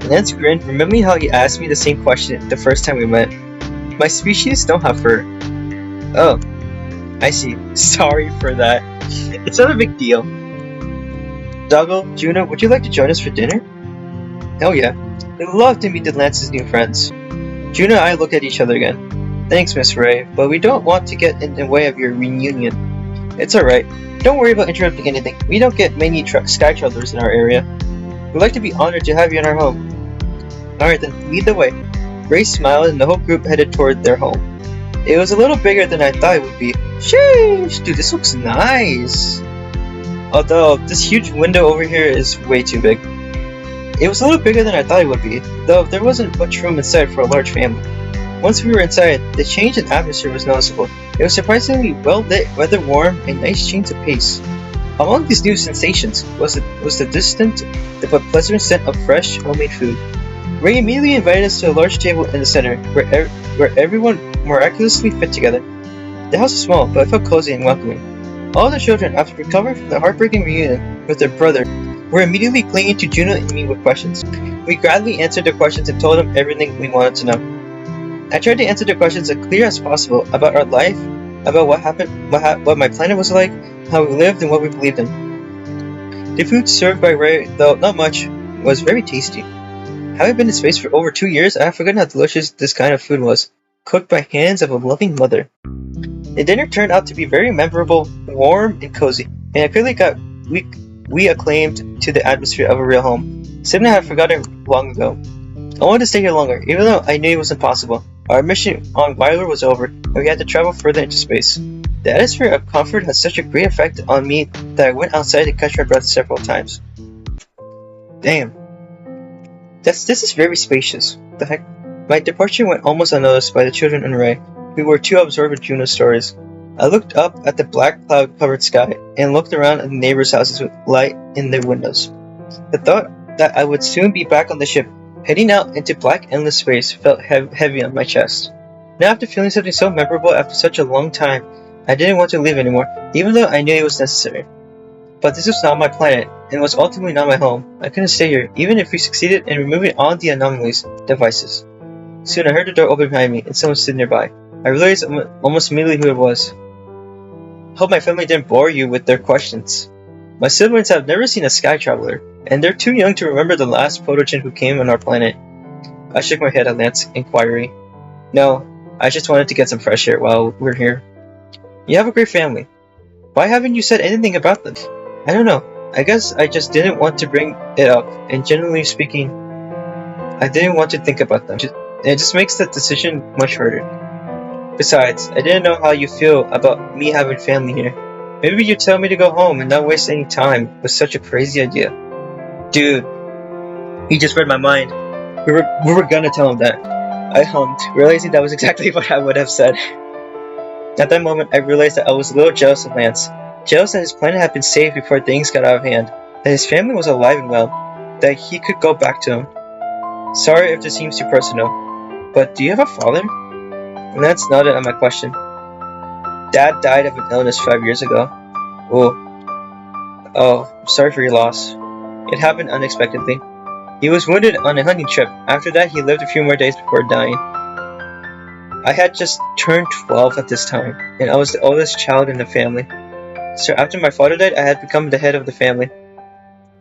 A: Lance grinned, remembering how he asked me the same question the first time we met. My species don't have fur. Oh, I see. Sorry for that. It's not a big deal. Doggo, Juno, would you like to join us for dinner? Hell yeah. I'd love to meet Lance's new friends. Juno and I looked at each other again. Thanks, Miss Ray, but we don't want to get in the way of your reunion. It's alright. Don't worry about interrupting anything. We don't get many sky travelers in our area. We'd like to be honored to have you in our home. Alright then, lead the way. Ray smiled and the whole group headed toward their home. It was a little bigger than I thought it would be. Sheesh, dude, this looks nice. Although, this huge window over here is way too big. It was a little bigger than I thought it would be, though there wasn't much room inside for a large family. Once we were inside, the change in atmosphere was noticeable. It was surprisingly well lit, weather warm, and nice change of pace. Among these new sensations was the distant but pleasant scent of fresh, homemade food. Ray immediately invited us to a large table in the center, where everyone miraculously fit together. The house was small, but it felt cozy and welcoming. All the children, after recovering from the heartbreaking reunion with their brother, were immediately clinging to Juno and me with questions. We gladly answered their questions and told them everything we wanted to know. I tried to answer their questions as clear as possible about our life, about what happened, what my planet was like, how we lived, and what we believed in. The food served by Ray, though not much, was very tasty. Having been in space for over 2 years, I have forgotten how delicious this kind of food was, cooked by hands of a loving mother. The dinner turned out to be very memorable, warm, and cozy, and I quickly got we acclaimed to the atmosphere of a real home, something I had forgotten long ago. I wanted to stay here longer, even though I knew it was impossible. Our mission on Wyler was over, and we had to travel further into space. The atmosphere of comfort had such a great effect on me that I went outside to catch my breath several times. Damn. This is very spacious. The heck? My departure went almost unnoticed by the children and Ray. We were too absorbed in Juno's stories. I looked up at the black cloud-covered sky and looked around at the neighbors' houses with light in their windows. The thought that I would soon be back on the ship, heading out into black endless space, felt heavy on my chest. Now, after feeling something so memorable after such a long time, I didn't want to leave anymore, even though I knew it was necessary. But this was not my planet, and was ultimately not my home. I couldn't stay here, even if we succeeded in removing all the anomalies devices. Soon I heard the door open behind me, and someone stood nearby. I realized almost immediately who it was. Hope my family didn't bore you with their questions. My siblings have never seen a sky traveler, and they're too young to remember the last Protogen who came on our planet. I shook my head at Lance's inquiry. No, I just wanted to get some fresh air while we're here. You have a great family. Why haven't you said anything about them? I don't know. I guess I just didn't want to bring it up, and generally speaking, I didn't want to think about them. It just makes the decision much harder. Besides, I didn't know how you feel about me having family here. Maybe you tell me to go home and not waste any time with such a crazy idea. Dude, he just read my mind. We were gonna tell him that. I hummed, realizing that was exactly what I would have said. At that moment, I realized that I was a little jealous of Lance. Jealous that his planet had been saved before things got out of hand, that his family was alive and well, that he could go back to them. Sorry if this seems too personal, but do you have a father? Lance nodded at my question. Dad died of an illness 5 years ago. Oh, sorry for your loss. It happened unexpectedly. He was wounded on a hunting trip. After that, he lived a few more days before dying. I had just turned 12 at this time, and I was the oldest child in the family. So after my father died, I had become the head of the family.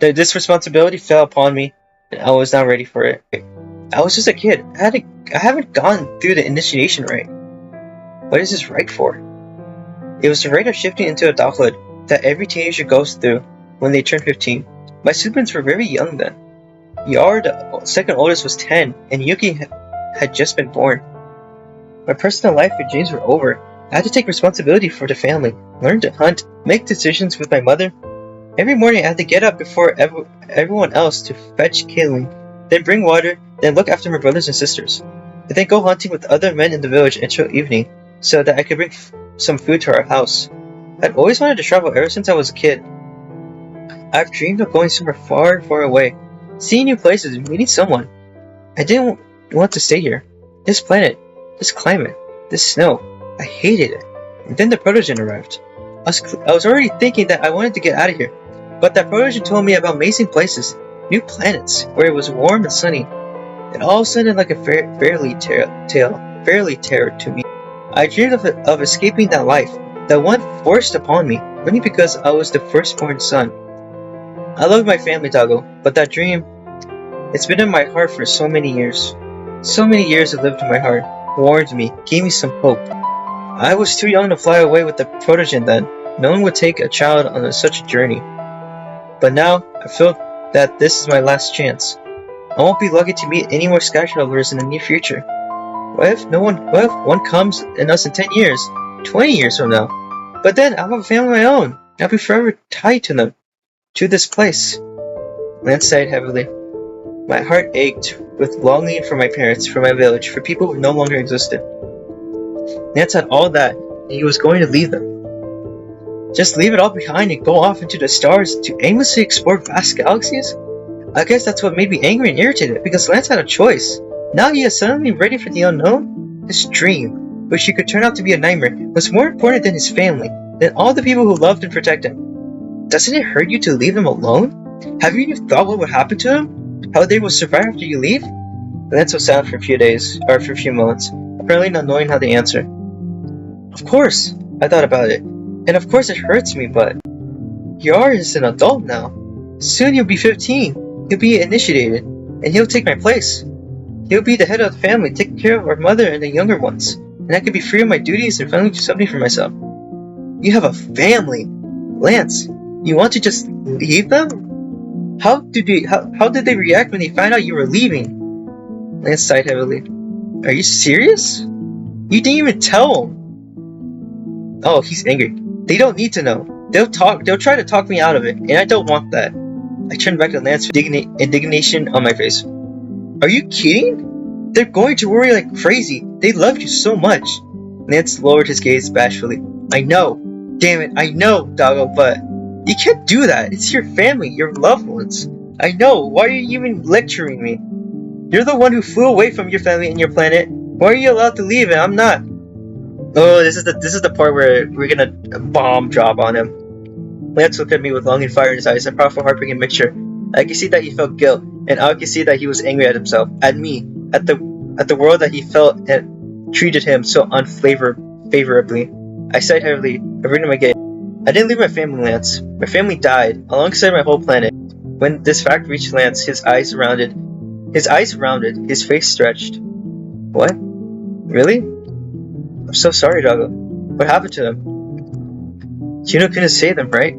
A: This responsibility fell upon me, and I was not ready for it. I was just a kid. I haven't gone through the initiation rite. What is this rite for? It was the rite of shifting into adulthood that every teenager goes through when they turn 15. My siblings were very young then. Yar, the second oldest, was 10, and Yuki had just been born. My personal life and dreams were over. I had to take responsibility for the family, learn to hunt, make decisions with my mother. Every morning I had to get up before everyone else to fetch Kaylee, then bring water, then look after my brothers and sisters, and then go hunting with other men in the village until evening, so that I could bring some food to our house. I'd always wanted to travel ever since I was a kid. I've dreamed of going somewhere far, far away, seeing new places, meeting someone. I didn't want to stay here. This planet, this climate, this snow, I hated it. And then the Protogen arrived. I was already thinking that I wanted to get out of here, but that Protogen told me about amazing places, new planets, where it was warm and sunny. It all sounded like a fairy tale to me. I dreamed of escaping that life, that one forced upon me, only because I was the firstborn son. I love my family, Doggo, but that dream, it's been in my heart for so many years. So many years it lived in my heart, warned me, gave me some hope. I was too young to fly away with the Protogen then. No one would take a child on such a journey. But now, I feel that this is my last chance. I won't be lucky to meet any more sky travelers in the near future. What if one comes in us in 10 years, 20 years from now? But then I'll have a family of my own. I'll be forever tied to them, to this place. Lance sighed heavily. My heart ached with longing for my parents, for my village, for people who no longer existed. Lance had all that, and he was going to leave them. Just leave it all behind and go off into the stars to aimlessly explore vast galaxies? I guess that's what made me angry and irritated, because Lance had a choice. Now he is suddenly ready for the unknown? His dream, which he could turn out to be a nightmare, was more important than his family, than all the people who loved and protected him. Doesn't it hurt you to leave them alone? Have you even thought what would happen to them? How they will survive after you leave? Lance was silent for a few days, or for a few moments, apparently not knowing how to answer. Of course, I thought about it, and of course it hurts me, but you are just an adult now. Soon you'll be 15, he'll be initiated, and he'll take my place. He'll be the head of the family, taking care of our mother and the younger ones, and I could be free of my duties and finally do something for myself. You have a family! Lance, you want to just leave them? How did they react when they found out you were leaving? Lance sighed heavily. Are you serious? You didn't even tell them! Oh, he's angry. They don't need to know. They'll try to talk me out of it, and I don't want that. I turned back to Lance with indignation on my face. Are you kidding? They're going to worry like crazy. They love you so much. Lance lowered his gaze bashfully. I know. Damn it, I know, Doggo, but you can't do that. It's your family, your loved ones. I know. Why are you even lecturing me? You're the one who flew away from your family and your planet. Why are you allowed to leave and I'm not? Oh, this is the part where we're gonna bomb drop on him. Lance looked at me with longing fire in his eyes, a powerful heartbreaking mixture. I could see that he felt guilt, and I could see that he was angry at himself, at me, at the world that he felt and treated him so unfavorably. I sighed heavily, averting my gaze. I didn't leave my family, Lance. My family died, alongside my whole planet. When this fact reached Lance, his eyes rounded, his face stretched. What? Really? I'm so sorry, Doggo. What happened to them? Juno couldn't save them, right?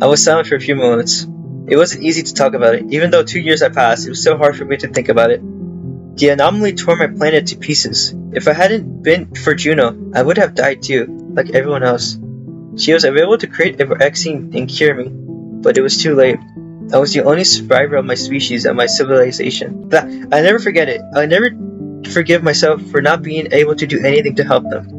A: I was silent for a few moments. It wasn't easy to talk about it. Even though 2 years had passed, it was still hard for me to think about it. The anomaly tore my planet to pieces. If I hadn't been for Juno, I would have died too, like everyone else. She was able to create a vaccine and cure me, but it was too late. I was the only survivor of my species and my civilization. But I never forget it. I never forgive myself for not being able to do anything to help them.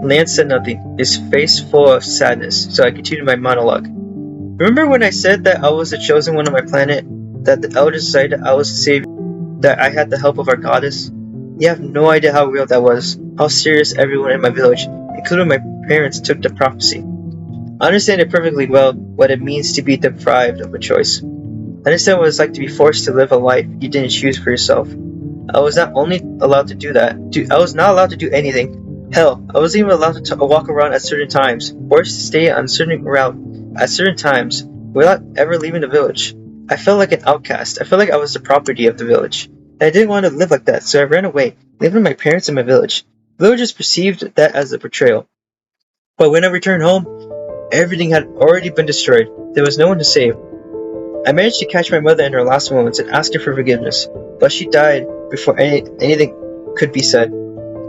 A: Lance said nothing, his face full of sadness, so I continued my monologue. Remember when I said that I was the chosen one on my planet? That the elders decided I was the savior? That I had the help of our goddess? You have no idea how real that was, how serious everyone in my village, including my parents, took the prophecy. I understand it perfectly well what it means to be deprived of a choice. I understand what it's like to be forced to live a life you didn't choose for yourself. I was not only allowed to do that, I was not allowed to do anything. Hell, I wasn't even allowed to walk around at certain times, forced to stay on certain route at certain times, without ever leaving the village. I felt like an outcast. I felt like I was the property of the village. And I didn't want to live like that, so I ran away, leaving my parents in my village. Villagers perceived that as a betrayal. But when I returned home, everything had already been destroyed. There was no one to save. I managed to catch my mother in her last moments and ask her for forgiveness, but she died before anything could be said.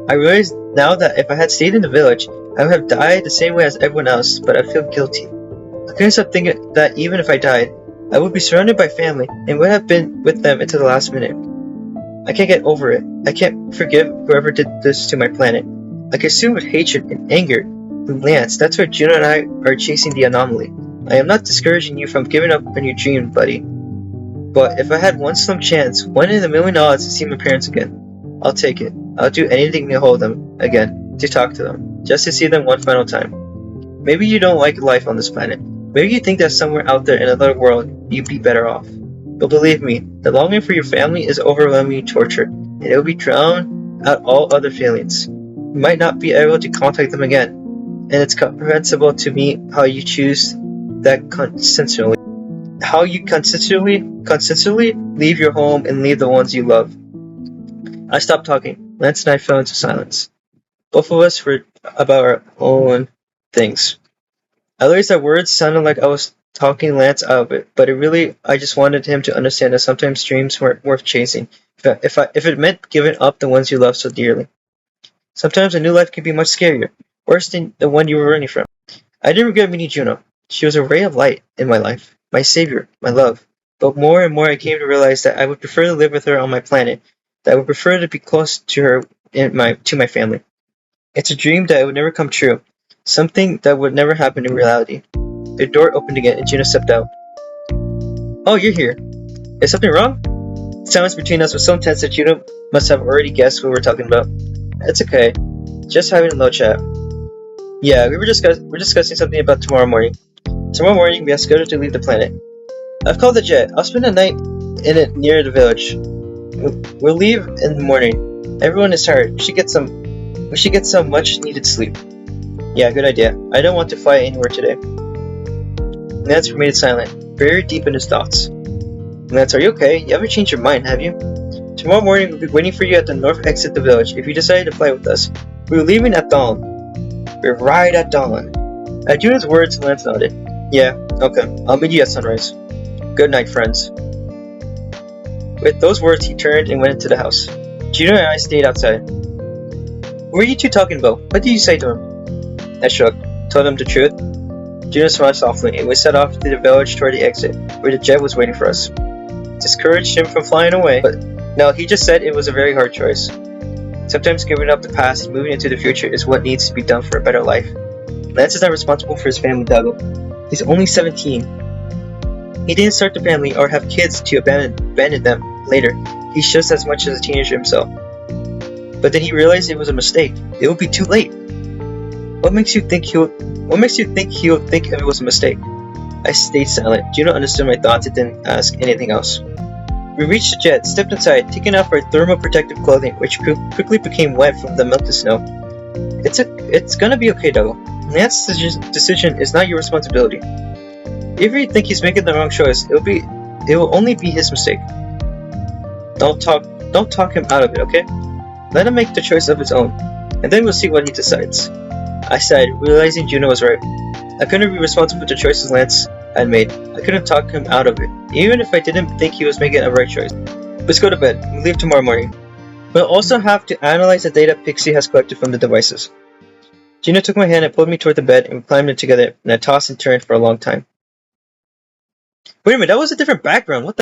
A: I realize now that if I had stayed in the village, I would have died the same way as everyone else, but I feel guilty. I couldn't stop thinking that even if I died, I would be surrounded by family and would have been with them until the last minute. I can't get over it. I can't forgive whoever did this to my planet. I consumed with hatred and anger. Lance, that's why Juno and I are chasing the anomaly. I am not discouraging you from giving up on your dream, buddy. But if I had one slim chance, one in a million odds to see my parents again, I'll take it. I'll do anything to hold them again, to talk to them, just to see them one final time. Maybe you don't like life on this planet. Maybe you think that somewhere out there in another world, you'd be better off. But believe me, the longing for your family is overwhelming torture, and it will be drown out all other feelings. You might not be able to contact them again, and it's comprehensible to me how you choose that consistently. How you consistently leave your home and leave the ones you love. I stopped talking. Lance and I fell into silence. Both of us were about our own things. I realized that words sounded like I was talking Lance out of it, but I just wanted him to understand that sometimes dreams weren't worth chasing, if it meant giving up the ones you love so dearly. Sometimes a new life can be much scarier, worse than the one you were running from. I didn't regret meeting Juno. She was a ray of light in my life, my savior, my love. But more and more I came to realize that I would prefer to live with her on my planet, that I would prefer to be close to her to my family. It's a dream that would never come true, something that would never happen in reality. The door opened again and Juno stepped out. Oh, you're here. Is something wrong? The silence between us was so intense that Juno must have already guessed what we were talking about. It's okay. Just having a low chat. Yeah, we're discussing something about tomorrow morning. Tomorrow morning we have scheduled to leave the planet. I've called the jet. I'll spend the night in it near the village. We'll leave in the morning. Everyone is tired. We should get some much needed sleep. Yeah, good idea. I don't want to fly anywhere today. Lance remained silent, very deep in his thoughts. Lance, are you okay? You haven't changed your mind, have you? Tomorrow morning we'll be waiting for you at the north exit of the village if you decide to fly with us. We're leaving at dawn. We're right at dawn. At Juno's words, Lance nodded. Yeah, okay. I'll meet you at sunrise. Good night, friends. With those words, he turned and went into the house. Juno and I stayed outside. What were you two talking about? What did you say to him? I shrugged, told him the truth. Juno smiled softly, and we set off to the village toward the exit, where the jet was waiting for us. Discouraged him from flying away, but no, he just said it was a very hard choice. Sometimes giving up the past and moving into the future is what needs to be done for a better life. Lance is not responsible for his family, Dago. He's only 17. He didn't start the family or have kids to abandon them later. He's just as much as a teenager himself. But then he realized it was a mistake. It would be too late. What makes you think he'll think it was a mistake? I stayed silent. Juno understood my thoughts and didn't ask anything else. We reached the jet, stepped inside, taking off our thermal protective clothing, which quickly became wet from the melted snow. It's gonna be okay, Dago. Lance's decision is not your responsibility. If you think he's making the wrong choice, it will only be his mistake. Don't talk him out of it, okay? Let him make the choice of his own, and then we'll see what he decides. I sighed, realizing Juno was right. I couldn't be responsible for the choices Lance had made. I couldn't talk him out of it, even if I didn't think he was making a right choice. Let's go to bed. We'll leave tomorrow morning. We'll also have to analyze the data Pixie has collected from the devices. Juno took my hand and pulled me toward the bed, and we climbed in together, and I tossed and turned for a long time. Wait a minute, that was a different background. What the